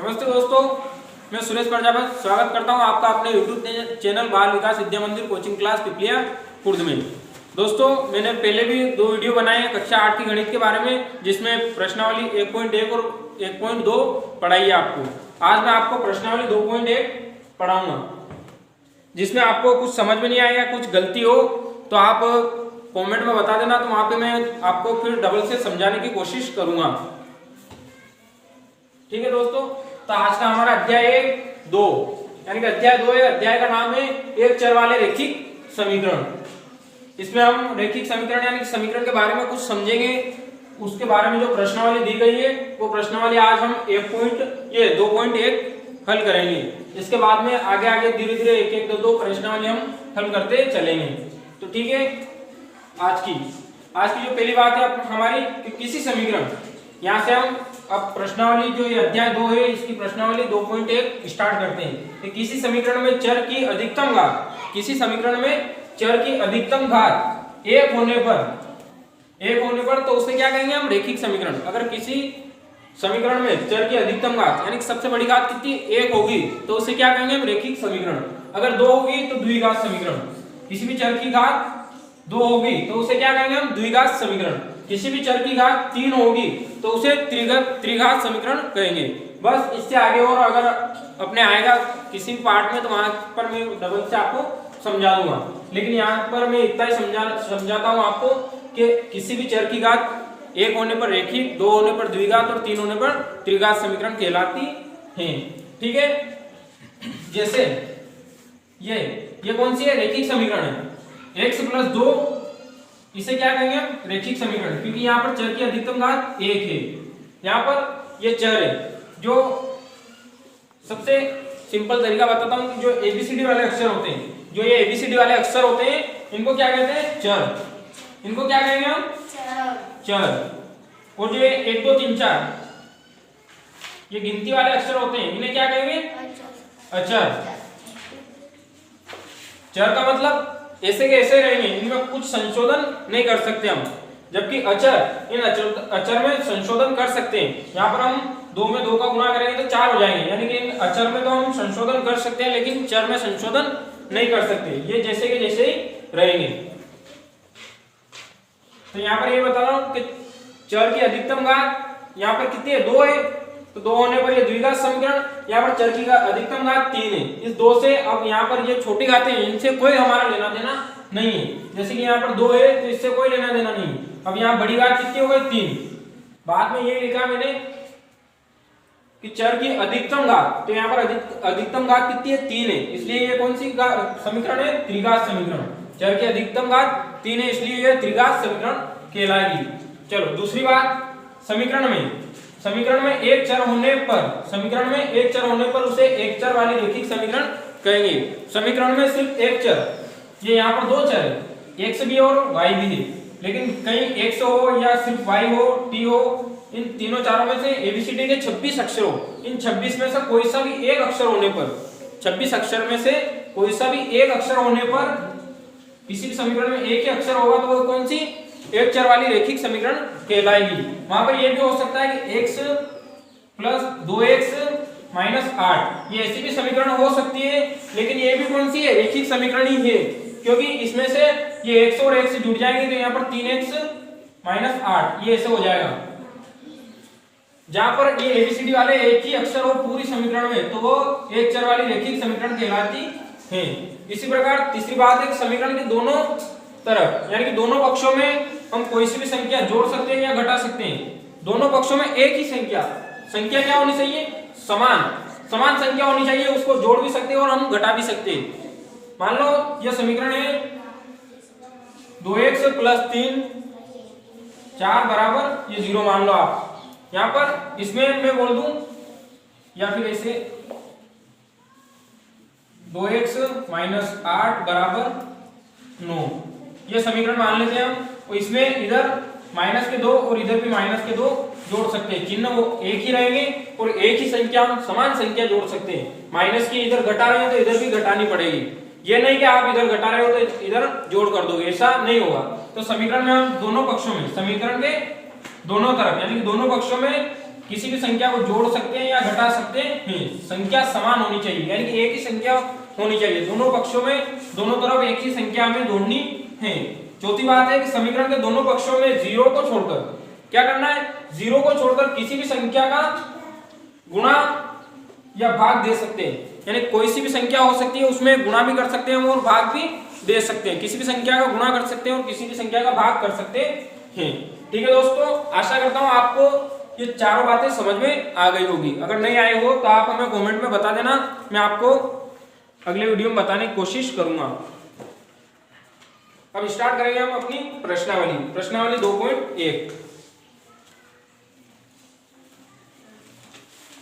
नमस्ते दोस्तों, मैं सुरेश प्रजापति स्वागत करता हूं आपका अपने YouTube चैनल बाल विकास विद्या मंदिर कोचिंग क्लास पिपलिया खुर्द में। दोस्तों, मैंने पहले भी 2 वीडियो बनाए हैं कक्षा 8 की गणित के बारे में, जिसमें प्रश्नावली 1.1 और 1.2 पढ़ाई है आपको। आज मैं आपको प्रश्नावली 2.1 पढ़ाऊंगा, जिसमें आपको कुछ समझ में नहीं आएगा, कुछ गलती हो तो आप कॉमेंट में बता देना, तो वहाँ पे मैं आपको फिर डबल से समझाने की कोशिश करूंगा। ठीक है दोस्तों, तो आज का हमारा अध्याय 2 यानी कि अध्याय 2 है। अध्याय का नाम है एक चर वाले रैखिक समीकरण। इसमें हम रैखिक समीकरण यानी कि समीकरण के बारे में कुछ समझेंगे। उसके बारे में जो प्रश्नावली दी गई है वो प्रश्नावली आज हम 2.1 हल करेंगे। इसके बाद में आगे आगे धीरे धीरे एक एक दो प्रश्नावली हम हल करते चलेंगे। तो ठीक है, आज की जो पहली बात है हमारी कि किसी समीकरण, यहाँ से हम अब प्रश्नावली जो ये अध्याय 2 है इसकी प्रश्नावली 2.1 स्टार्ट करते हैं। कि किसी समीकरण में चर की अधिकतम घात, किसी समीकरण में चर की अधिकतम घात 1 होने पर तो उसे क्या कहेंगे हम? रैखिक समीकरण। अगर किसी समीकरण में चर की अधिकतम घात यानी कि सबसे बड़ी घात कितनी 1 होगी तो उसे क्या कहेंगे हम? रैखिक समीकरण। अगर 2 होगी तो द्विघात समीकरण। किसी भी चर की घात 2 होगी तो उसे क्या कहेंगे हम? द्विघात समीकरण। किसी भी चर की घात 3 होगी तो उसे त्रिघात समीकरण कहेंगे। बस इससे आगे और अगर अपने आएगा किसी भी पार्ट में तो वहां पर मैं डबल से आपको समझा दूंगा, लेकिन यहाँ पर मैं इतना ही समझाता हूँ आपको कि किसी भी चर की घात 1 होने पर रैखिक, 2 होने पर द्विघात और 3 होने पर त्रिघात समीकरण कहलाती है। ठीक है, जैसे ये कौन सी है? रैखिक समीकरण है। x + 2 इसे क्या कहेंगे हम? रैखिक समीकरण, क्योंकि यहाँ पर चर की अधिकतम घात 1 है। यहाँ पर ये चर है। जो सबसे सिंपल तरीका बताता हूँ कि जो ABCD वाले अक्षर होते हैं, जो ये ABCD वाले अक्षर होते हैं, इनको क्या कहते हैं? चर। इनको क्या कहेंगे हम? चर। और जो 1 2 3 4 ये गिनती वाले अक्षर होते हैं, इन्हें क्या कहेंगे? अचर। चर का मतलब ऐसे के ऐसे रहेंगे, इनमें कुछ संशोधन नहीं कर सकते हम, जबकि अचर, इन अचर में संशोधन कर सकते हैं। यहाँ पर हम 2 में 2 का गुणा करेंगे तो 4 हो जाएंगे, यानी कि इन अचर में तो हम संशोधन कर सकते हैं लेकिन चर में संशोधन नहीं कर सकते। ये जैसे के जैसे ही रहेंगे। तो यहाँ पर ये बता रहा हूं कि चर की अधिकतम घात यहाँ पर कितनी है? 2 है, तो 2 होने पर ये द्विघात समीकरण। यहाँ पर चर की अधिकतम घात 3 है। इस 2 से अब यहाँ पर ये छोटी घातें हैं, इनसे कोई हमारा लेना देना नहीं है। जैसे कि यहाँ पर 2 है तो इससे कोई लेना देना नहीं। अब यहाँ बड़ी घात कितनी हो गई? 3। बाद में ये लिखा मैंने कि चर की अधिकतम घात, तो यहाँ पर अधिकतम घात कितनी है? 3 है, इसलिए ये कौन सी समीकरण है? त्रिघात समीकरण। चर की अधिकतम घात 3 है, इसलिए ये त्रिघात समीकरण कहलाएगी। चलो दूसरी बात, समीकरण में एक चर होने पर उसे एक चर वाली रैखिक समीकरण कहेंगे। समीकरण में सिर्फ एक चर, ये यहाँ पर 2 चर है, x भी और y भी है, लेकिन कहीं x हो या सिर्फ y हो, t हो, इन तीनों चारों में से ABCD के 26 अक्षर हो, इन 26 में से कोई सा भी एक अक्षर होने पर, 26 अक्षर में से कोई सा भी एक अक्षर होने पर, किसी भी समीकरण में एक ही अक्षर होगा तो वो कौन सी? एक चर वाली रैखिक समीकरण कहलाएगी। वहां पर यह भी हो सकता है कि x + 2x - 8, ये ऐसी भी समीकरण हो सकती है, लेकिन ये भी कौन सी है? रैखिक समीकरण ही है, क्योंकि इसमें से ये x और x जुड़ जाएंगे तो यहाँ पर 3x - 8 ये ऐसे हो जाएगा। जहां पर ये ABCD वाले एक ही अक्षर हो पूरी समीकरण में तो वो एक चर वाली रैखिक समीकरण कहलाती है। इसी प्रकार तीसरी बात है कि समीकरण के दोनों तरफ यानी कि दोनों पक्षों में हम कोई सी भी संख्या जोड़ सकते हैं या घटा सकते हैं। दोनों पक्षों में एक ही संख्या क्या होनी चाहिए? समान संख्या होनी चाहिए। उसको जोड़ भी सकते हैं और हम घटा भी सकते हैं। मान लो यह समीकरण है 2x + 3 4 बराबर ये 0 मान लो आप। यहाँ पर इसमें मैं बोल दूं या फिर ऐसे 2x - 8 बराबर 9, ये समीकरण मान लेते हैं हम। तो इसमें इधर -2 और इधर भी -2 जोड़ सकते हैं, चिन्ह वो एक ही रहेंगे और एक ही संख्या, समान संख्या जोड़ सकते हैं। माइनस की इधर घटा रहे हैं तो इधर भी घटानी पड़ेगी। ये नहीं कि आप इधर घटा रहे हो तो इधर जोड़ कर दोगे, ऐसा नहीं होगा। तो समीकरण में हम दोनों पक्षों में, समीकरण के दोनों तरफ यानी कि दोनों पक्षों में किसी भी संख्या को जोड़ सकते हैं या घटा सकते हैं। संख्या समान होनी चाहिए, यानी कि एक ही संख्या होनी चाहिए, दोनों पक्षों में दोनों तरफ एक ही संख्या हमें जोड़नी है। चौथी बात है कि समीकरण के दोनों पक्षों में जीरो को छोड़कर क्या करना है, जीरो को छोड़कर किसी भी संख्या का गुणा या भाग दे सकते हैं, यानी कोई सी भी संख्या हो सकती है उसमें गुणा भी कर सकते हैं हम और भाग भी दे सकते हैं, किसी भी संख्या का गुणा कर सकते हैं और किसी भी संख्या का भाग कर सकते हैं। ठीक है दोस्तों, आशा करता हूं आपको ये चारों बातें समझ में आ गई होगी। अगर नहीं आई हो तो आप हमें कमेंट में बता देना, मैं आपको अगले वीडियो में बताने की कोशिश करूंगा। अब स्टार्ट करेंगे हम अपनी प्रश्नावली। प्रश्नावली 2.1।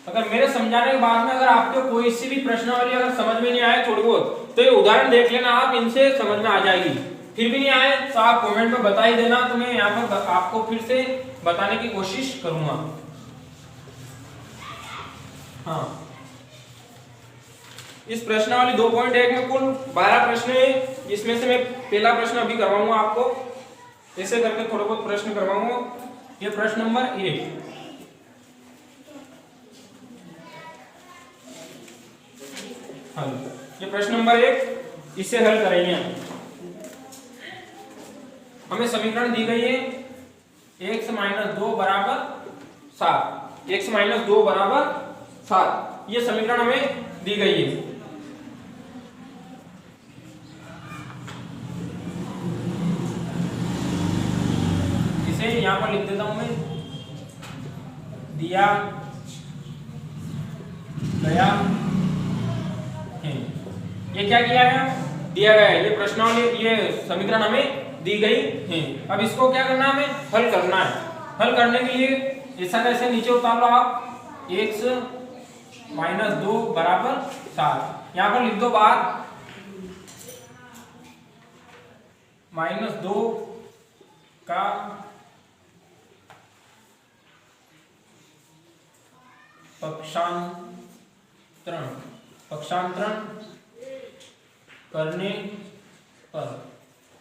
अगर मेरे समझाने के बाद में अगर आपको कोई सी भी प्रश्नावली अगर समझ में नहीं आए थोड़ी बहुत, तो ये उदाहरण देख लेना आप, इनसे समझ में आ जाएगी। फिर भी नहीं आए तो आप कमेंट में बता ही देना, तो मैं यहाँ पर आपको फिर से बताने की कोशिश करूंगा। हाँ, इस प्रश्नावली 2.1 में कुल 12 प्रश्न है, इसमें से मैं पहला प्रश्न अभी करवाऊंगा आपको, ऐसे करके थोड़े बहुत प्रश्न करवाऊंगा। ये प्रश्न नंबर 1। ये प्रश्न नंबर 1, इसे हल करेंगे हम। हमें समीकरण दी गई है x - 2 बराबर 7, x - 2 बराबर 7, ये समीकरण हमें दी गई है। इसे यहां पर लिख देता हूं मैं, दिया गया है। ये क्या किया है, दिया गया है, ये प्रश्नावली, ये समीकरण हमें दी गई है। अब इसको क्या करना है, हमें हल करना है। हल करने के लिए ऐसा कैसे नीचे उतार लो आप, x - 2 बराबर 7, यहां पर लिख दो बात -2 का पक्षांतरण करने पर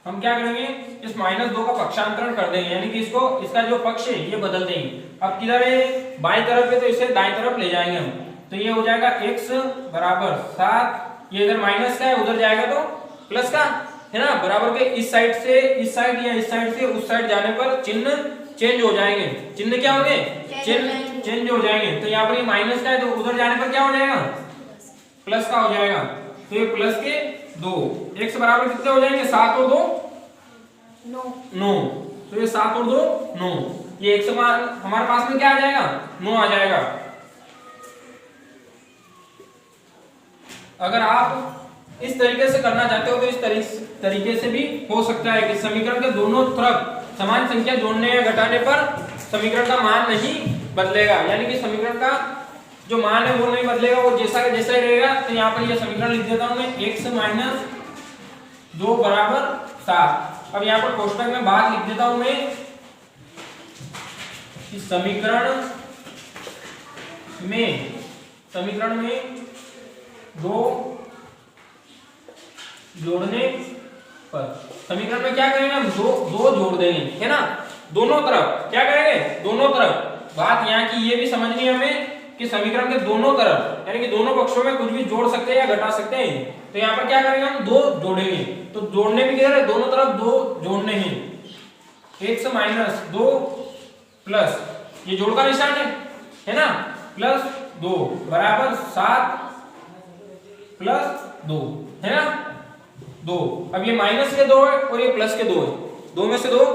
हम क्या करेंगे, इस -2 का पक्षांतरण कर देंगे, यानी कि इसको, इसका जो पक्ष है ये बदल देंगे। अब किधर है, बाईं तरफ है तो इसे दाईं तरफ ले जाएंगे हम, तो ये हो जाएगा x बराबर 7, ये इधर माइनस का है उधर जाएगा तो प्लस का है ना, बराबर के इस साइड से इस साइड या इस साइड से उस साइड जाने पर चिन्ह चेंज हो जाएंगे। चिन्ह क्या होंगे, चिन्ह चेंज हो जाएंगे। तो यहाँ पर ये माइनस का है तो उधर जाने पर क्या हो जाएगा, प्लस का हो जाएगा। तो ये प्लस के 2, x बराबर कितने हो जाएंगे, 7 और 2 9, तो ये 7 और 2 9, ये x हमारे पास में क्या आ जाएगा, 9 आ जाएगा। अगर आप इस तरीके से करना चाहते हो तो इस तरीके से भी हो सकता है कि समीकरण के दोनों तरफ समान संख्या जोड़ने या घटाने पर समीकरण का मान नहीं बदलेगा, यानी कि समीकरण का जो मान है वो नहीं बदलेगा, वो जैसा का जैसा ही रहेगा। तो यहाँ पर ये समीकरण लिख देता हूं मैं, x - 2 बराबर 7। अब यहाँ पर कोष्टक में बात लिख देता हूं मैं, कि समीकरण में 2 जोड़ने पर, समीकरण में क्या करेंगे हम, 2 जोड़ देंगे, है ना, दोनों तरफ क्या करेंगे, दोनों तरफ। बात यहाँ की ये भी समझनी है हमें कि समीकरण के दोनों तरफ, यानी कि दोनों पक्षों में कुछ भी जोड़ सकते हैं या घटा सकते हैं। तो यहाँ पर क्या करेंगे हम, 2 जोड़ेंगे, तो जोड़ने भी किधर है, दोनों तरफ 2 जोड़ने हैं, x - 2 प्लस ये जोड़ का निशान है ना, प्लस 2 बराबर 7 प्लस 2, है ना 2। अब ये माइनस के 2 है और ये प्लस के 2 है, 2 में से 2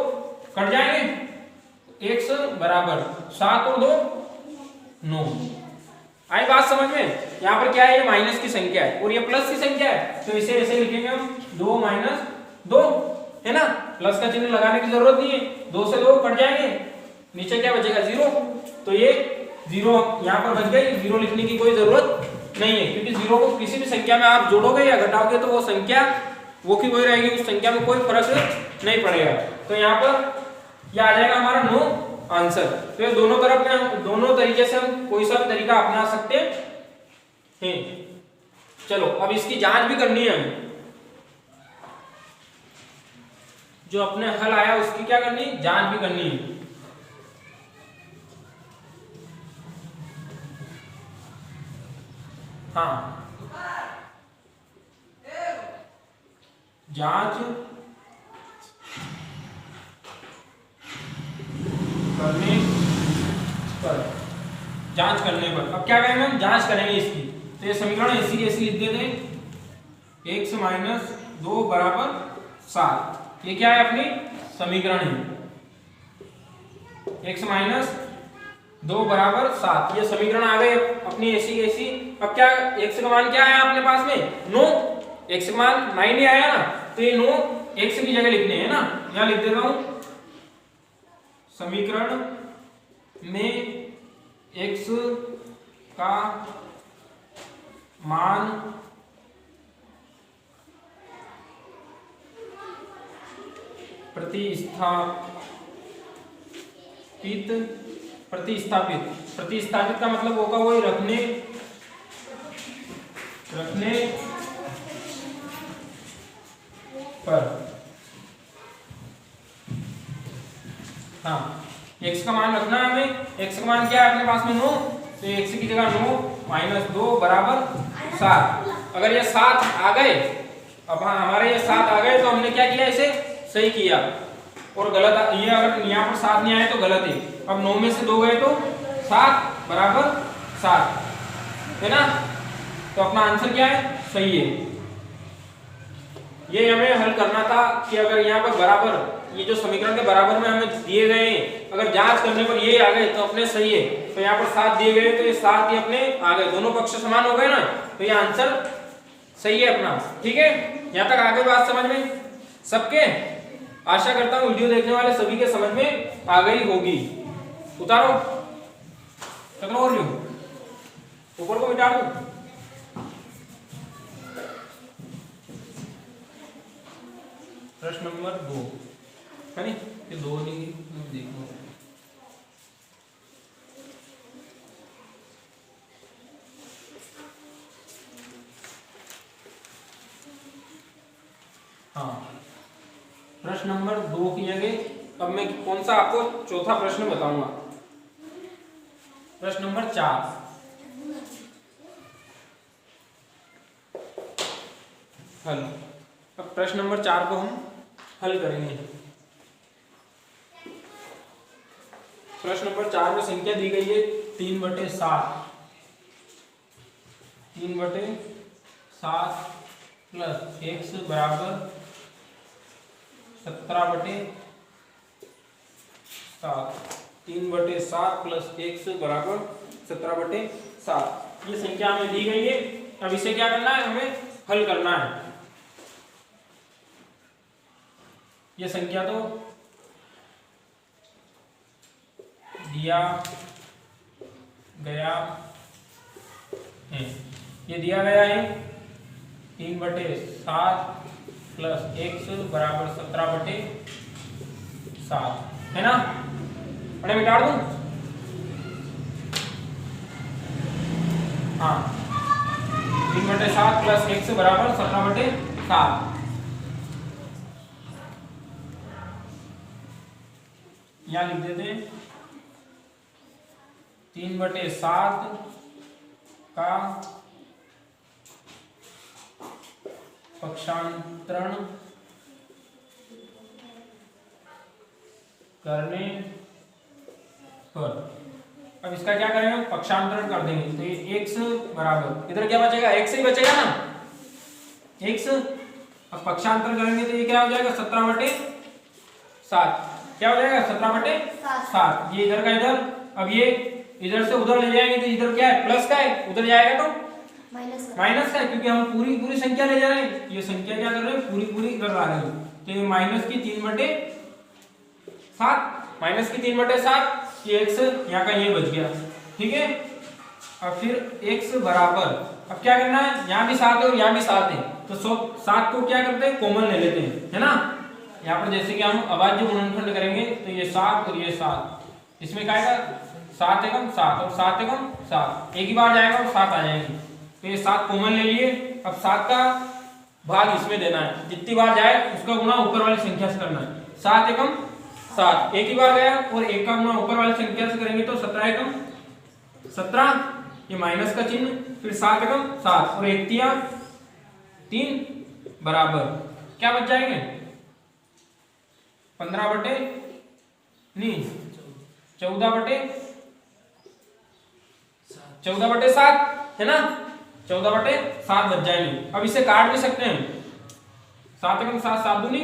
कट जाएंगे, x बराबर 7 और 2 9। आई बात समझ में, यहाँ पर क्या है, ये माइनस की संख्या है और ये प्लस की संख्या है, तो इसे ऐसे लिखेंगे हम, 2 - 2, है ना, प्लस का चिन्ह लगाने की जरूरत नहीं है, 2 से 2 कट जाएंगे, नीचे क्या बचेगा 0, तो ये 0 यहाँ पर बच गई, 0 लिखने की कोई जरूरत नहीं है, क्योंकि 0 को किसी भी संख्या में आप जोड़ोगे या घटाओगे तो वो संख्या वो की वही रहेगी, उस संख्या में कोई फर्क नहीं पड़ेगा। तो यहाँ पर यह आ जाएगा हमारा 9 आंसर। तो ये दोनों तरफ में हम दोनों तरीके से हम कोई सा भी तरीका अपना सकते हैं। चलो अब इसकी जांच भी करनी है हमें, जो अपने हल आया उसकी क्या करनी, जांच भी करनी है। हाँ, जांच करने पर, जांच करने पर अब क्या करेंगे हम, जांच करेंगे इसकी। तो ये समीकरण ऐसी की ऐसी लिख देते हैं, x माइनस 2 बराबर 7। ये क्या है, अपनी समीकरण है, x माइनस 2 बराबर 7। ये समीकरण आ गए अपनी ऐसी ऐसी। अब क्या x का मान क्या है अपने पास में, 9। x का मान 9 ही आया ना, तो ये 9 x की जगह लिखने हैं ना, यहां लिख देता हूं, समीकरण में x का मान प्रतिस्थापित का मतलब होगा वही रखने पर। हाँ, x का मान रखना है हमें। x का मान क्या है अपने पास में, 9, तो x की जगह 9 माइनस 2 बराबर 7। अगर ये 7 आ गए, अब हाँ हमारे ये 7 आ गए, तो हमने क्या किया, इसे सही किया। और गलत ये अगर यहाँ पर 7 नहीं आए तो गलत है। अब 9 में से 2 गए तो 7 बराबर 7 है ना, तो अपना आंसर क्या है, सही है। ये हमें हल करना था कि अगर यहाँ पर बराबर, ये जो समीकरण के बराबर में हमें दिए गए हैं, अगर जांच करने पर ये आ गए तो अपने सही है। तो यहाँ पर 7 दिए गए, तो ये 7 ही अपने आ गए, दोनों पक्ष समान हो गए ना, तो ये आंसर सही है अपना। ठीक है, यहाँ तक आगे बात समझ में सबके, आशा करता हूँ वीडियो देखने वाले सभी के समझ में आ गई होगी। उतारो टकराओ, ऊपर को बिठा दो। प्रश्न नंबर 2 है नहीं, ये 2 नहीं देखो। हाँ, प्रश्न नंबर 2 किए गए। अब मैं कौन सा आपको चौथा प्रश्न बताऊंगा, प्रश्न नंबर 4। हल। अब प्रश्न नंबर 4 को हम हल करेंगे। प्रश्न नंबर 4 में संख्या दी गई है 3/7 प्लस x बराबर 17/7। 3/7 प्लस x बराबर 17/7। ये संख्या हमें दी गई है। अब इसे क्या करना है, हमें हल करना है। ये संख्या तो दिया गया है, ये दिया गया है 3/7 प्लस x बराबर 17/7 है ना। मैंने मिटा दूं, हाँ, 3/7 प्लस x बराबर 17/7। यहां लिख देते हैं 3/7 का पक्षांतरण करने पर। अब इसका क्या करेंगे, पक्षांतरण कर देंगे, तो ये x बराबर, इधर क्या बचेगा, x ही बचेगा ना, x। अब पक्षांतरण करेंगे तो ये क्या हो जाएगा, 17/7। क्या हो जाएगा, 17/7। ये इधर का इधर, अब ये इधर से उधर ले जाएंगे तो इधर क्या है, प्लस का है, उधर जाएगा तो माइनस का है, क्योंकि हम पूरी संख्या ले जा रहे हैं। ये संख्या क्या कर रहे हैं, पूरी कर रहा है। तो ये माइनस की 3/7, माइनस की 3/7, ये x यहाँ का ये बच गया। ठीक है, अब फिर x बराबर, अब क्या करना है, यहाँ भी 7 है और यहाँ भी 7 है, तो 7 को क्या करते हैं, कॉमन ले लेते हैं, है ना। यहाँ पर जैसे कि हम अभाज्य गुणनखंड करेंगे तो ये 7 और ये 7, इसमें क्या आएगा, 7 एकम 7 और 7 एकम 7, एक ही बार जाएगा और 7 आ जाएंगे। तो ये 7 कॉमन ले लिए। अब 7 का भाग इसमें देना है, जितनी बार जाए उसका गुणा ऊपर वाली संख्या से करना है। 7 एकम 7, एक ही बार गया, और एक का गुणा ऊपर वाली संख्या से करेंगे तो 17 एकम 17, ये माइनस का चिन्ह, फिर 7 एकम 7 और 1 तिया 3 बराबर क्या बच जाएंगे 15 बटे नहीं 14 बटे 7 है ना, 14 बटे 7 बच जाएंगे। अब इसे काट भी सकते हैं, 7 एकम 7 7 दूनी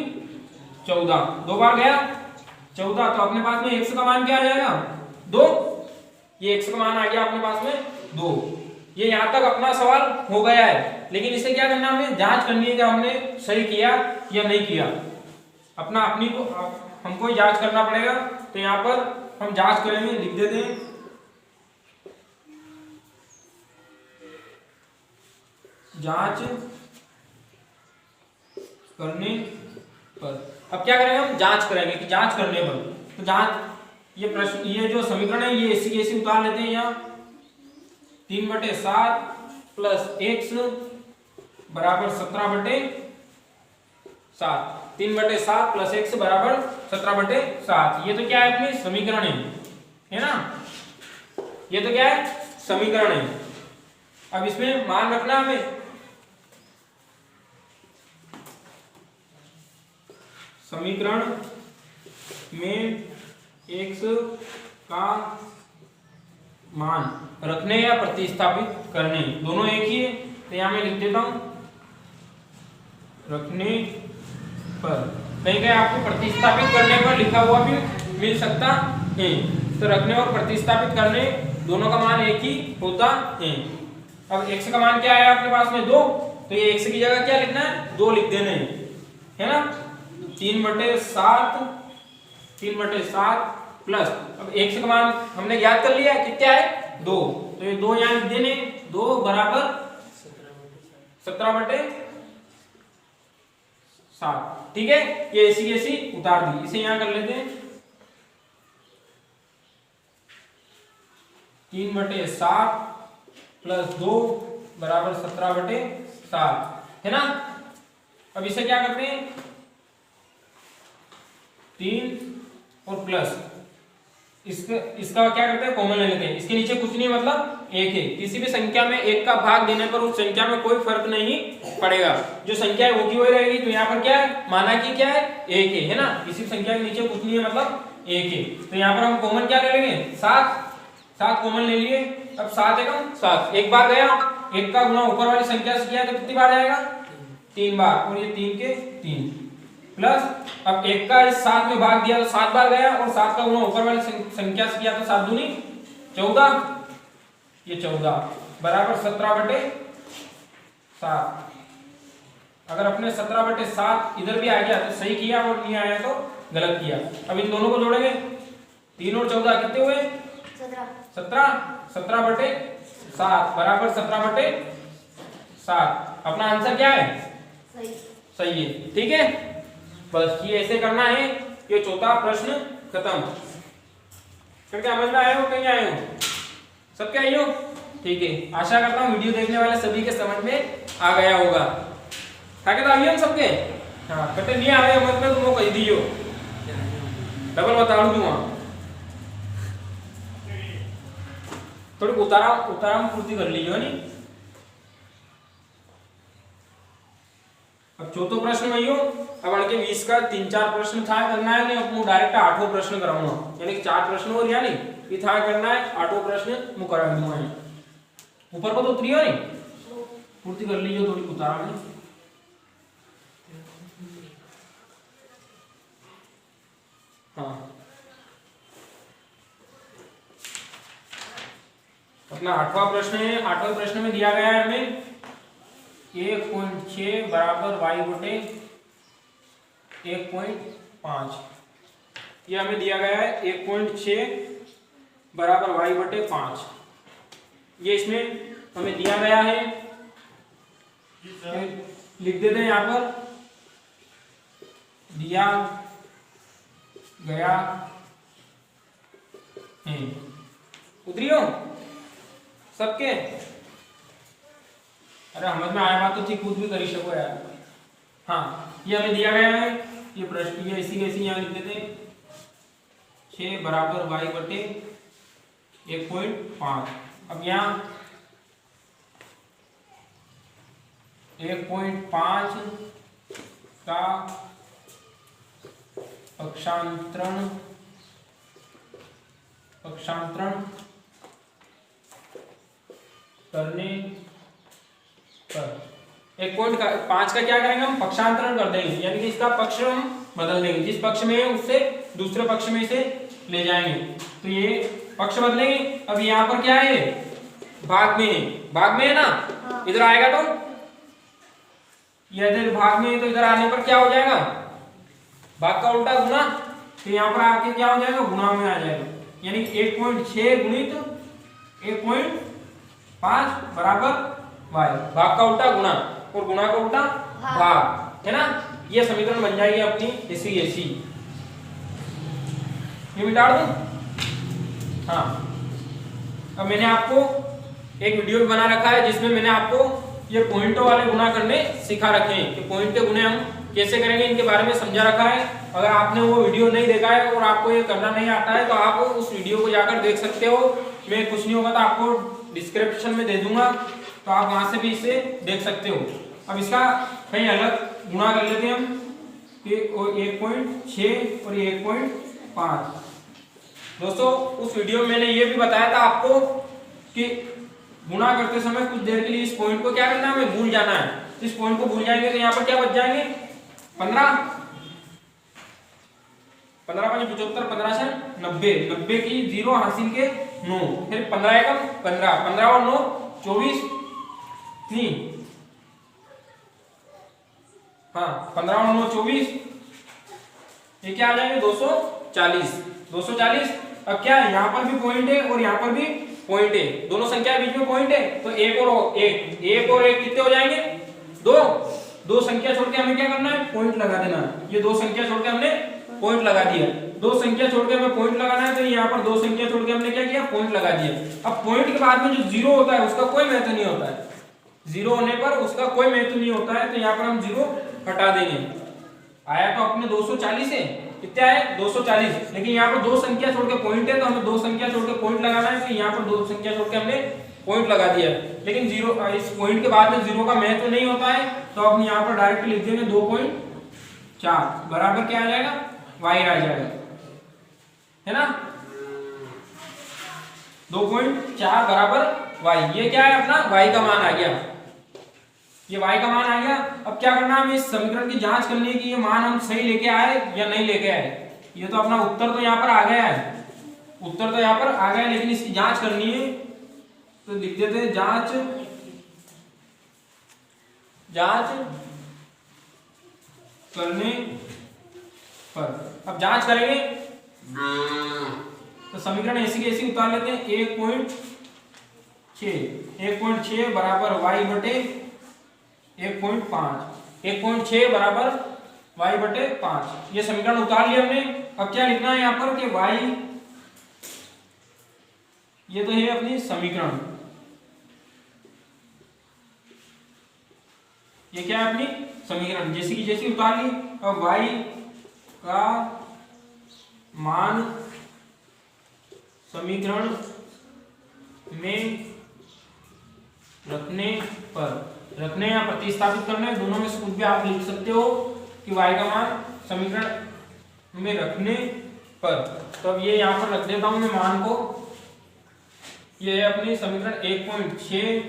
14, 2 बार गया 14, तो अपने पास में x का मान क्या आ जाएगा 2, ये x का मान आ गया अपने पास में 2। ये यहाँ तक अपना सवाल हो गया है, लेकिन इसे क्या करना है, हमें जांच करनी है कि हमने सही किया या नहीं किया। अपना अपनी को हमको ही जांच करना पड़ेगा। तो यहाँ पर हम जांच करेंगे, लिख देते हैं जांच करने पर। अब क्या करेंगे, हम जांच करेंगे कि जांच करने पर, तो जांच ये प्रश्न ये जो समीकरण है ये ऐसी कैसी उतार लेते हैं यहाँ 3 बटे 7 प्लस x बराबर 17 बटे 7, 3 बटे 7 प्लस x बराबर 17 बटे 7। ये तो क्या है अपनी समीकरण है ना, ये तो क्या है समीकरण है। अब इसमें मान रखना हमें समीकरण में x का मान रखने या प्रतिस्थापित करने दोनों एक ही है, तो यहां मैं लिख देता हूं रखने पर। कहीं कहीं आपको प्रतिस्थापित करने पर लिखा हुआ भी मिल सकता है, तो रखने और प्रतिस्थापित करने दोनों का मान एक ही होता है। अब x का मान क्या है आपके पास में 2, तो ये x की जगह क्या लिखना है 2 लिख देने है ना। 3 बटे 7 प्लस अब x का मान हमने ज्ञात कर लिया है कितना है 2, तो ये 2 यहाँ लिख देने 2 बराबर 17 बटे 7। ठीक है, ये ऐसी कैसी उतार दी, इसे यहाँ कर लेते हैं 3 बटे 7 प्लस 2 बराबर 17 बटे 7 है ना। अब इसे क्या करते हैं 3 और प्लस इसका क्या करते हैं कॉमन ले लेते हैं, इसके नीचे कुछ नहीं मतलब 1 है। किसी भी संख्या में 1 का भाग देने पर उस संख्या में कोई फर्क नहीं पड़ेगा, जो संख्या है वो की वही रहेगी। तो यहाँ पर क्या है माना कि क्या है 1 है ना, किसी भी संख्या के नीचे कुछ नहीं है मतलब 1 है। तो यहाँ पर हम कॉमन क्या ले लेंगे 7 कॉमन ले लिए। अब 7 एकम 7 एक बार गया, 1 का गुणा ऊपर वाली संख्या से किया तो कितनी बार जाएगा 3 बार, और ये 3 के 3 प्लस अब 1 का इस 7 में भाग दिया तो 7 बार गया, और 7 का गुणा ऊपर वाली संख्या से किया तो 7 दूनी 14, ये 14 बराबर 17 बटे 7। अगर अपने 17 बटे 7 इधर भी आ गया तो सही किया, और नहीं आया तो गलत किया। अब इन दोनों को जोड़ेंगे 3 और 14 कितने हुए 17 बटे 7 बराबर 17 बटे 7। अपना आंसर क्या है सही है। ठीक है, बस ये ऐसे करना है। ये चौथा प्रश्न खत्म। फिर क्या समझ में आए हो, कहीं आए हो सबके आए हो। ठीक है, आशा करता हूँ वीडियो देखने वाले सभी के समझ में आ गया होगा। ताकि तो आइए हम सबके हाँ कटे नहीं आ रहे मतलब तुमको कह दियो डबल बता दूंगा। थोड़ी उताराम पूर्ति कर लीजिए नहीं। अब चौथा प्रश्न में यो अब अड़के 20 का 3-4 प्रश्न था करना है, नहीं अब डायरेक्ट 8वां प्रश्न कराऊंगा, यानी कि 4 प्रश्न और यानी ये था करना है 8वां प्रश्न मैं करा दूंगा। ऊपर को तो उतरी हो नहीं पूर्ति कर लीजिए थोड़ी उतारा में। हाँ अपना 8वां प्रश्न है। 8वें प्रश्न में दिया गया है हमें 1.6 बराबर y बटे 1.5। ये हमें दिया गया है 1.6 बराबर y बटे 5। ये इसमें हमें दिया गया है, लिख देते हैं यहाँ पर दिया गया है। उतरी हो सबके, अरे समझ में आया बात तो ठीक, खुद भी कर ही सको यार। हाँ ये हमें दिया गया है, ये प्रश्न ये इसी कैसी यहाँ लिख देते 6 बराबर y बटे 1.5। अब यहाँ 1.5 का पक्षांतरण करने पर 1.5 का क्या करेंगे हम, पक्षांतरण कर देंगे, यानी कि इसका पक्ष हम बदल देंगे, जिस पक्ष में है उससे दूसरे पक्ष में इसे ले जाएंगे, तो ये पक्ष बदलेंगे। अब यहाँ पर क्या है, भाग में है, भाग में है ना, इधर आएगा तो ये इधर भाग में है, तो इधर आने पर क्या हो जाएगा, भाग का उल्टा गुना, तो यहाँ पर आके क्या हो जाएगा, गुना में आ जाएगा, यानी 1.6 गुणित 1.5 बराबर y, भाग का उल्टा गुना और गुना का उल्टा भाग, है ना। ये समीकरण बन जाएगी अपनी ऐसी। ये मिटा दूं, हाँ। अब मैंने आपको एक वीडियो बना रखा है जिसमें मैंने आपको ये पॉइंटों वाले गुना करने सिखा रखे हैं कि पॉइंट के गुने हम कैसे करेंगे, इनके बारे में समझा रखा है। अगर आपने वो वीडियो नहीं देखा है और आपको ये करना नहीं आता है तो आप उस वीडियो को जाकर देख सकते हो। मैं कुछ नहीं होगा तो आपको डिस्क्रिप्शन में दे दूंगा, तो आप वहां से भी इसे देख सकते हो। अब इसका कहीं अलग गुणा कर लेते हैं हम कि 1.6 और 1.5। दोस्तों उस वीडियो में मैंने ये भी बताया था आपको कि गुणा करते समय कुछ देर के लिए इस पॉइंट को क्या करना है, हमें भूल जाना है। इस पॉइंट को भूल जाएंगे तो यहाँ पर क्या बच जाएंगे, 15 5 75 15 से 90, 90 की 0 हासिल के 9, फिर 15 एकम 15, 15 और 9 24, 3, हाँ 15 और 9 24, ये क्या आ जाएंगे 240। अब क्या है, यहाँ पर भी पॉइंट है और यहाँ पर भी पॉइंट है, दोनों संख्या बीच में पॉइंट है, तो एक और एक कितने हो जाएंगे, दो संख्या छोड़ के हमें क्या करना है, पॉइंट लगा देना है। ये दो संख्या छोड़ के हमने पॉइंट लगा दिया, दो संख्या छोड़ के हमें पॉइंट लगाना है, तो यहाँ पर दो संख्या छोड़ के हमने क्या किया, पॉइंट लगा दिया। अब पॉइंट के बाद में जो जीरो होता है उसका कोई महत्व नहीं होता है, जीरो होने पर उसका कोई महत्व नहीं होता है, तो यहाँ पर हम जीरो हटा देंगे। आया तो अपने 240 है, कितना है 240, लेकिन यहाँ पर दो संख्या छोड़ के पॉइंट है तो हमें दो संख्या छोड़ के पॉइंट लगाना है, तो यहाँ पर दो संख्या छोड़ के हमने पॉइंट लगा दिया। लेकिन जीरो, इस पॉइंट के बाद में जीरो का महत्व नहीं होता है, तो हम यहाँ पर डायरेक्ट लिख देंगे 2.4 बराबर क्या आ जाएगा, y आ जाएगा, है ना। 2.4 बराबर y, ये क्या है अपना y का मान आ गया, ये y का मान आ गया। अब क्या करना है, हमें इस समीकरण की जांच करनी है कि ये मान हम सही लेके आए या नहीं लेके आए। ये तो अपना उत्तर तो यहाँ पर आ गया है, उत्तर तो यहाँ पर आ गया, लेकिन इसकी जांच करनी है, तो लिख देते हैं जांच करने पर। अब जांच करेंगे तो समीकरण ऐसी की ऐसी उतार लेते हैं, 1.6 बराबर y बटे 1.5, 1.6 बराबर y बटे 5, ये समीकरण उतार लिया हमने। अब क्या लिखना है यहाँ पर कि y, ये तो है अपनी समीकरण, ये क्या है अपनी समीकरण, जैसी की जैसी उतार ली। अब y का मान समीकरण में रखने या प्रतिस्थापित करने, दोनों में से कुछ भी आप लिख सकते हो कि y का मान समीकरण में रखने पर। तो अब ये यहाँ पर रख देता हूं मैं मान को, ये है अपनी समीकरण 1.6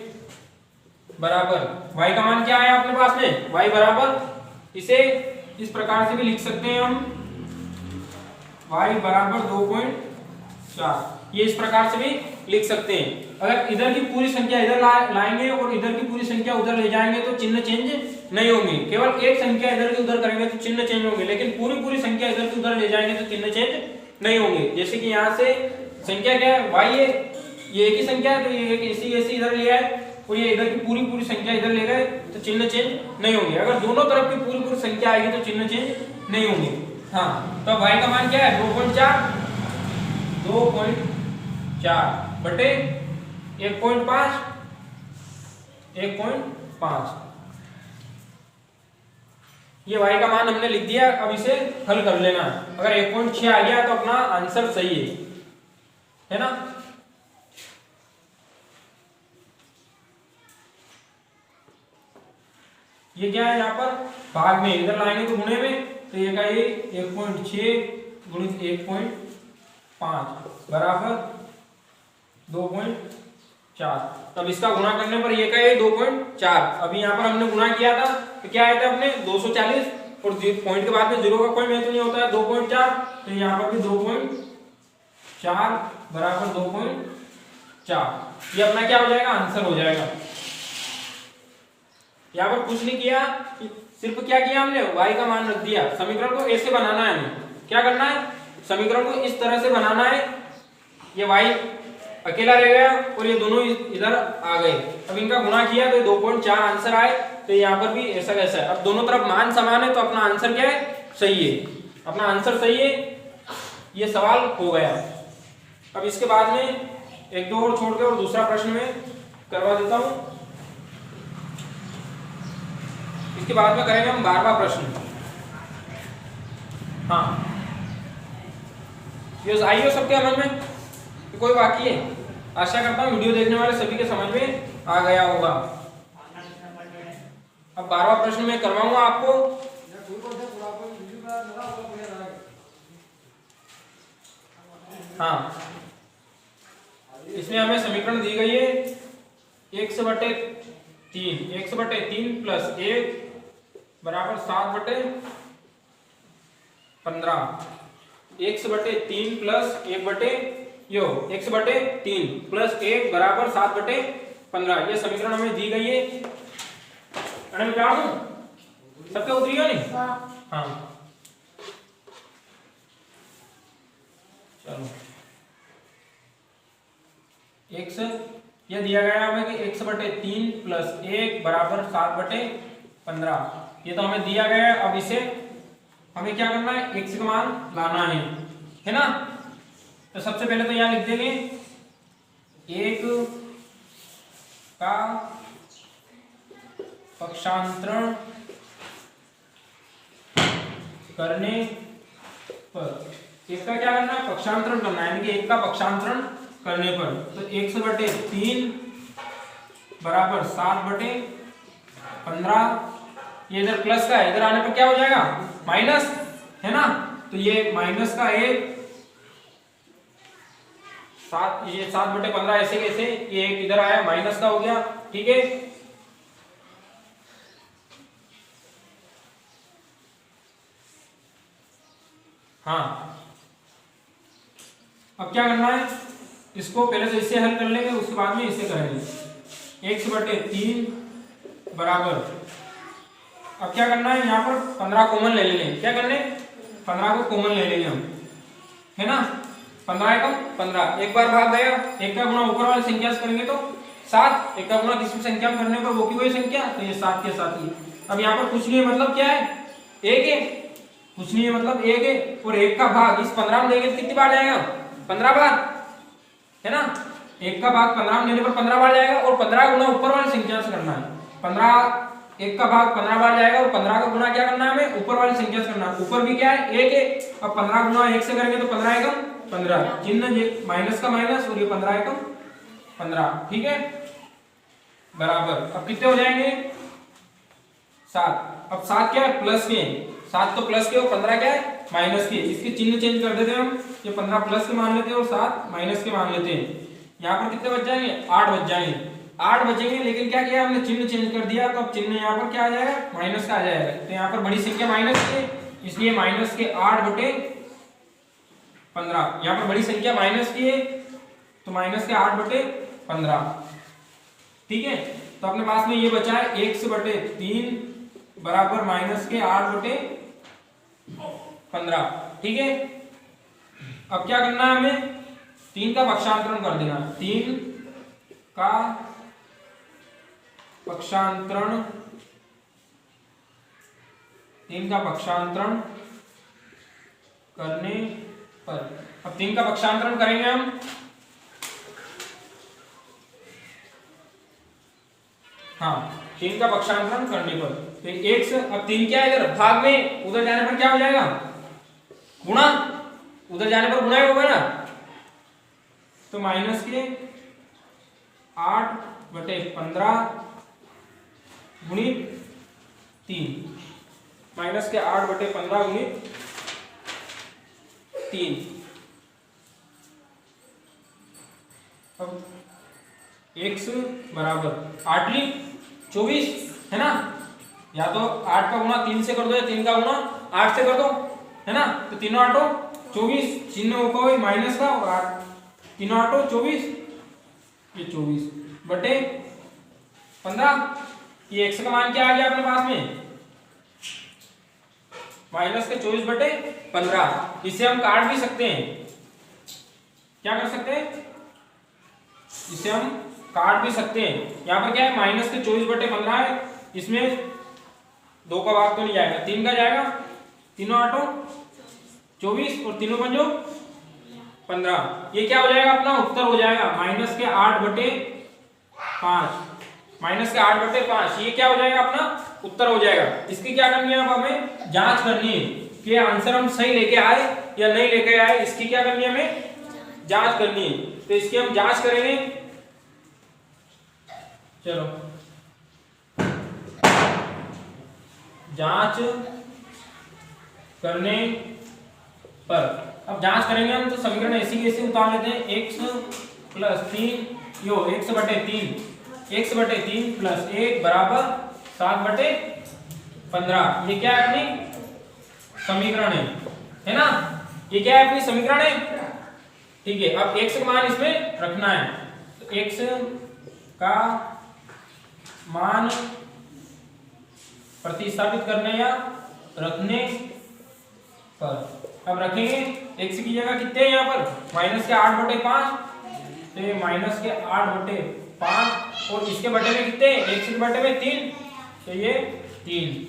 बराबर y का मान क्या है अपने पास में, y बराबर, इसे इस प्रकार से भी लिख सकते हैं हम, y बराबर 2.4, ये इस प्रकार से भी लिख सकते हैं। अगर इधर की पूरी संख्या इधर लाएंगे और इधर की पूरी संख्या उधर ले जाएंगे तो चिन्ह चेंज नहीं होंगे, केवल एक संख्या इधर की उधर करेंगे तो चिन्ह चेंज होंगे, लेकिन पूरी संख्या इधर की उधर ले जाएंगे तो चिन्ह चेंज नहीं होंगे। जैसे कि यहाँ से संख्या क्या है, y है, ये एक ही संख्या है, तो ये एक ऐसी इधर लिया है और ये इधर की पूरी संख्या इधर ले गए तो चिन्ह चेंज नहीं होंगे। अगर दोनों तरफ की पूरी संख्या आएगी तो चिन्ह चेंज नहीं होंगे। हाँ, तो y का मान क्या है, 2.4 बटे 1.5, ये y का मान हमने लिख दिया। अब इसे हल कर लेना, अगर 1.6 आ गया तो अपना आंसर सही है ना। ये क्या है यहाँ पर भाग में, इधर लाएंगे तो गुणे में, तो ये का ये 1.6 गुणित 1.5 बराबर 2.4। तब इसका गुणा करने पर ये का ये 2.4। अभी यहाँ पर हमने गुणा किया था तो क्या आया था अपने 240, और पॉइंट के बाद में जीरो का कोई महत्व नहीं होता है, 2.4, तो यहाँ पर भी 2.4 बराबर 2.4। ये अपना क्या हो जाएगा, आंसर हो जाएगा। यहाँ पर कुछ नहीं किया, सिर्फ क्या किया हमने, y का मान रख दिया। समीकरण को ऐसे बनाना है, हमें क्या करना है, समीकरण को इस तरह से बनाना है। ये y अकेला रह गया और ये दोनों इधर आ गए। अब इनका गुणा किया तो 2.4 आंसर आए। तो यहाँ पर भी ऐसा कैसा है, अब दोनों तरफ मान समान है तो अपना आंसर क्या है, सही है, अपना आंसर सही है। ये सवाल हो गया। अब इसके बाद में एक दो और छोड़ के और दूसरा प्रश्न में करवा देता हूं। इसके बाद में करेंगे हम 12वां प्रश्न। हाँ, ये आई हो सबके समझ में, कोई बाकी है? आशा करता हूँ वीडियो देखने वाले सभी के समझ में आ गया होगा। अब 12वां प्रश्न में करवाऊंगा आपको। हाँ, इसमें हमें समीकरण दी गई है x/3 प्लस 1 बराबर 7/15। x/3 प्लस 1/3 प्लस 1 बराबर 7/15। ये समीकरण हमें दी गई है। अरे मैं क्या दूं, सबके उतरी हो नहीं? हाँ चलो, x ये दिया गया हमें कि x/3 प्लस 1 बराबर 7/15। ये तो हमें दिया गया है। अब इसे हमें क्या करना है, x का मान लाना है ना। तो सबसे पहले तो यहां लिख देंगे 1 का पक्षांतरण करने पर, इसका क्या करना है, पक्षांतरण करना है, यानी कि 1 का पक्षांतरण करने पर। तो x/3 बराबर 7/15। ये इधर प्लस का है, इधर आने पर क्या हो जाएगा, माइनस, है ना। तो ये माइनस का 1, ये 7/15 ऐसे कैसे, ये 1 इधर आया, माइनस का हो गया, ठीक है। हाँ, अब क्या करना है, इसको पहले तो इससे हल कर लेंगे, उसके बाद में इसे करेंगे। x/3 बराबर, अब क्या करना है, यहाँ पर 15 कॉमन ले लेंगे। क्या करने, 15 को कॉमन ले लेंगे हम, है ना। 15 एकम 15, एक बार भाग गया, एक का गुणा ऊपर वाली संख्या से करेंगे तो 7, एक का गुणा किसी संख्या में करने पर वो की वही संख्या, तो ये 7 के साथ ही। अब यहाँ पर कुछ नहीं है, मतलब क्या है, 1 है, कुछ नहीं है मतलब 1 है, और 1 का भाग इस 15 में देंगे तो कितनी बार जाएगा, 15 बार, है ना। 1 का भाग 15 में देने पर 15 बार जाएगा, और 15 गुना ऊपर वाली संख्या से करना है। 1 का भाग 15 बार जाएगा, और 15 का गुना क्या करना है, हमें ऊपर वाली संख्या से करना है। ऊपर भी क्या है, 1 है। अब 15 गुना 1 से करेंगे तो 15 एकम 15, चिन्ह माइनस का माइनस, और ये 15 एकम 15, ठीक है, बराबर। अब कितने हो जाएंगे, 7। अब 7 क्या है, प्लस के, 7 तो प्लस के और 15 क्या है, माइनस के। इसके चिन्ह चेंज कर देते हैं हम, ये 15 प्लस के मान लेते हैं और 7 माइनस के मान लेते हैं। यहाँ पर कितने बच जाएंगे, 8 बच जाएंगे, 8 बचेंगे। लेकिन क्या किया हमने, चिन्ह चेंज कर दिया, तो अब चिन्ह यहाँ पर क्या आ जाएगा, माइनस का आ जाएगा। तो यहाँ पर बड़ी संख्या माइनस की, इसलिए माइनस के 8/15। यहाँ पर बड़ी संख्या माइनस की है, तो माइनस के 8/15, ठीक है। तो अपने पास में ये बचा है x/3 बराबर माइनस के 8/15, ठीक है। अब क्या करना है हमें, 3 का पक्षांतरण कर देना। 3 का पक्षांतरण, 3 का पक्षांतरण करने पर, अब 3 का पक्षांतरण करेंगे हम। हाँ, 3 का पक्षांतरण करने पर तो x, अब 3 क्या है, इधर भाग में, उधर जाने पर क्या हो जाएगा, गुणा, उधर जाने पर गुणा ही होगा ना। तो माइनस के 8/15 गुणित 3, माइनस के 8/15 गुणित 3। अब x बराबर 8 ली 24 है ना, या तो 8 का गुणा 3 से कर दो या 3 का गुणा 8 से कर दो है ना, तो 3 8 24, चिन्ह होगा माइनस का और 8 3 8 24, ये 24 बटे 15। ये x का मान क्या आ गया अपने पास में, माइनस के 24/15। इसे हम काट भी सकते हैं, क्या कर सकते हैं, इसे हम काट भी सकते हैं। यहाँ पर क्या है, माइनस के 24/15 है, इसमें 2 का भाग तो नहीं जाएगा, 3 का जाएगा, 3 8 24 और 3 5 15। ये क्या हो जाएगा, अपना उत्तर हो जाएगा माइनस के 8/5, माइनस के 8/5। ये क्या हो जाएगा, अपना उत्तर हो जाएगा। इसकी क्या करनी है, अब हमें जांच करनी है कि आंसर हम सही लेके आए या नहीं लेके आए। इसकी क्या करनी है, हमें जांच करनी है। तो इसकी हम जांच करेंगे, चलो जांच करने पर, अब जांच करेंगे हम तो समीकरण ऐसी कैसे उतार लेते हैं, x + 3 यो x/3 + 1 बराबर 7/15। ये क्या है, अपनी समीकरण है ना, ये क्या है, अपनी समीकरण है। ठीक है, अब x का मान इसमें रखना है, तो x का मान प्रतिस्थापित करने या रखने पर, अब रखेंगे x की जगह कितने हैं, यहाँ पर माइनस के 8/5, तो ये माइनस के 8/5 और इसके बटे में कितने, x के बटे में 3, तो ये 3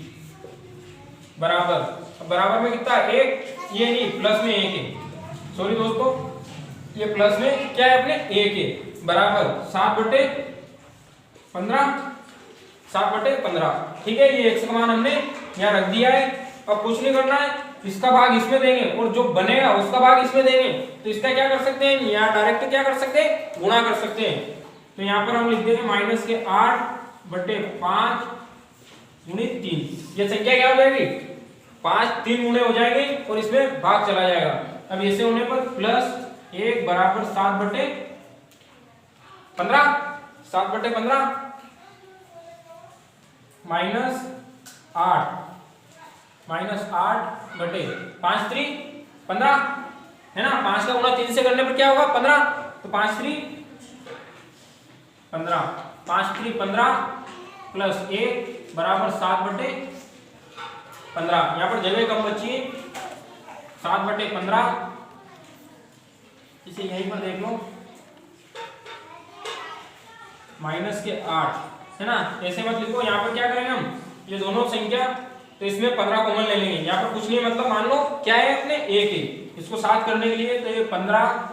बराबर, अब बराबर में कितना 1, ये नहीं प्लस में 1 है, सॉरी दोस्तों, ये प्लस में क्या है, अपने 1 है, बराबर 7/15। ठीक है, ये x का मान हमने यहाँ रख दिया है। अब कुछ नहीं करना है, इसका भाग इसमें देंगे और जो बनेगा उसका भाग इसमें देंगे, तो इसका क्या कर सकते हैं, यहाँ डायरेक्ट क्या कर सकते हैं, गुणा कर सकते हैं। तो यहाँ पर हम लिख देंगे माइनस के 8/5 गुणित 3। ये संख्या क्या हो जाएगी, 5 3 गुणे हो जाएंगे और इसमें भाग चला जाएगा। अब ऐसे होने पर प्लस 1 बराबर 7/15, 7/15 माइनस 8/5 3 15 है ना, 5 का गुणा 3 से करने पर क्या होगा, 15, तो 5 3 15, 5 3 15 प्लस 1 बराबर 7/15। यहाँ पर जगह कम बची है, 7/15, इसे यहीं पर देख लो, माइनस के 8 है ना, ऐसे मत लिखो। यहाँ पर क्या करेंगे हम, ये दोनों संख्या, तो इसमें 15 कॉमन ले लेंगे। यहाँ पर कुछ नहीं, मतलब मान लो क्या है, अपने 1 है, इसको 7 करने के लिए, तो ये 15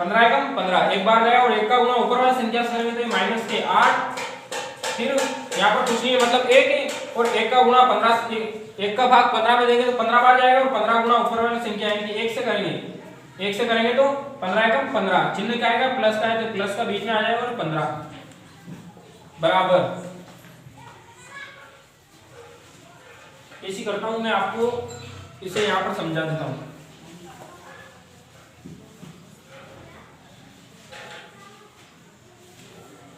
एकम 15 एक बार गया और 1 का गुणा ऊपर वाला संख्या से करेंगे तो माइनस के 8, फिर यहाँ पर कुछ नहीं है, मतलब 1 है और 1 का गुणा 15, 1 का भाग 15 में देंगे तो 15 बार जाएगा और 15 गुणा ऊपर वाली संख्या यानी कि 1 से करेंगे तो 15 एकम 15, चिन्ह क्या आएगा, प्लस का है तो प्लस का बीच में आ जाएगा और 15 बराबर। ऐसी करता हूं मैं, आपको इसे यहां पर समझा देता हूं।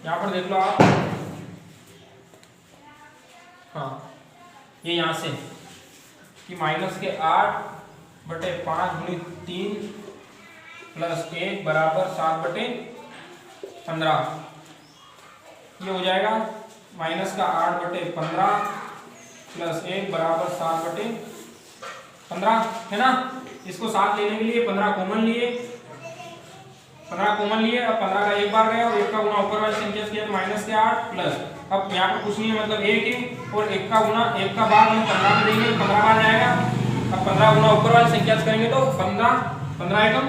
यहां पर देख लो आप, हाँ ये यहां से कि माइनस के 8/5 गुणित 3 प्लस 1 बराबर 7/15। ये हो जाएगा माइनस का 8/15 प्लस 1 बराबर 7/15 है ना। इसको 7 लेने के लिए 15 कॉमन लिए, 15 कॉमन लिए। अब 15 का एक बार गया और 1 का गुणा ऊपर वाली संख्या से किया तो माइनस के 8 प्लस, अब यहाँ पर कुछ नहीं है, मतलब 1 है और 1 का गुणा 1 का भाग हम 15 में देंगे, 15 बार जाएगा। अब 15 गुणा ऊपर वाली संख्या से करेंगे तो 15 एकम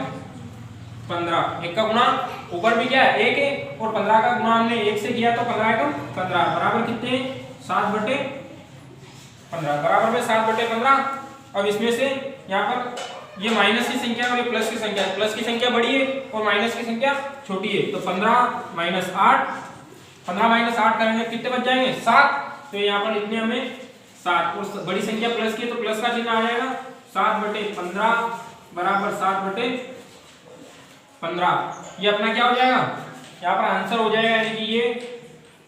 15, 1 का गुणा ऊपर भी क्या है 1 है और 15 का गुणा हमने 1 से किया तो 15 एकम 15 बराबर कितने 7/15 बराबर में 7/15। अब इसमें से यहाँ पर ये माइनस की संख्या और ये प्लस की संख्या, प्लस की संख्या बड़ी है और माइनस की संख्या छोटी है, तो 15 - 8, 15 - 8 करेंगे कितने बच जाएंगे 7। तो यहाँ पर लिखने हमें 7 और बड़ी संख्या प्लस की है तो प्लस का चिन्ह आ जाएगा 7/15 बराबर 7/15। ये अपना क्या हो जाएगा, यहाँ पर आंसर हो जाएगा, यानी कि ये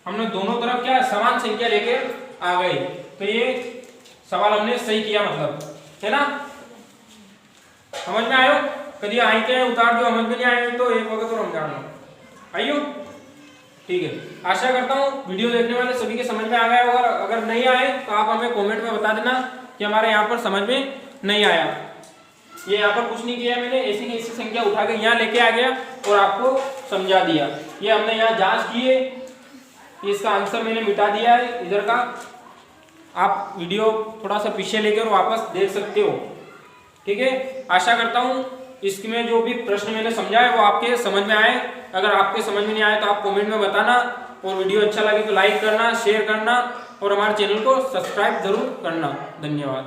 हमने दोनों तरफ क्या समान संख्या लेके आ गए, तो ये सवाल हमने सही किया, मतलब है ना। समझ में आयो? कभी आई के उतार जो समझ में नहीं आए तो एक वक्त और समझा लो आइयो। ठीक है, आशा करता हूँ वीडियो देखने वाले सभी के समझ में आ गया होगा। अगर नहीं आए तो आप हमें कमेंट में बता देना कि हमारे यहाँ पर समझ में नहीं आया। ये यहाँ पर कुछ नहीं किया मैंने, ऐसी की ऐसी संख्या उठा के यहाँ लेके आ गया और आपको समझा दिया। ये हमने यहाँ जांच की है, इसका आंसर मैंने मिटा दिया है इधर का। आप वीडियो थोड़ा सा पीछे लेकर वापस देख सकते हो। ठीक है, आशा करता हूँ इसमें जो भी प्रश्न मैंने समझाया वो आपके समझ में आए। अगर आपके समझ में नहीं आए तो आप कमेंट में बताना, और वीडियो अच्छा लगे तो लाइक करना, शेयर करना और हमारे चैनल को सब्सक्राइब जरूर करना। धन्यवाद।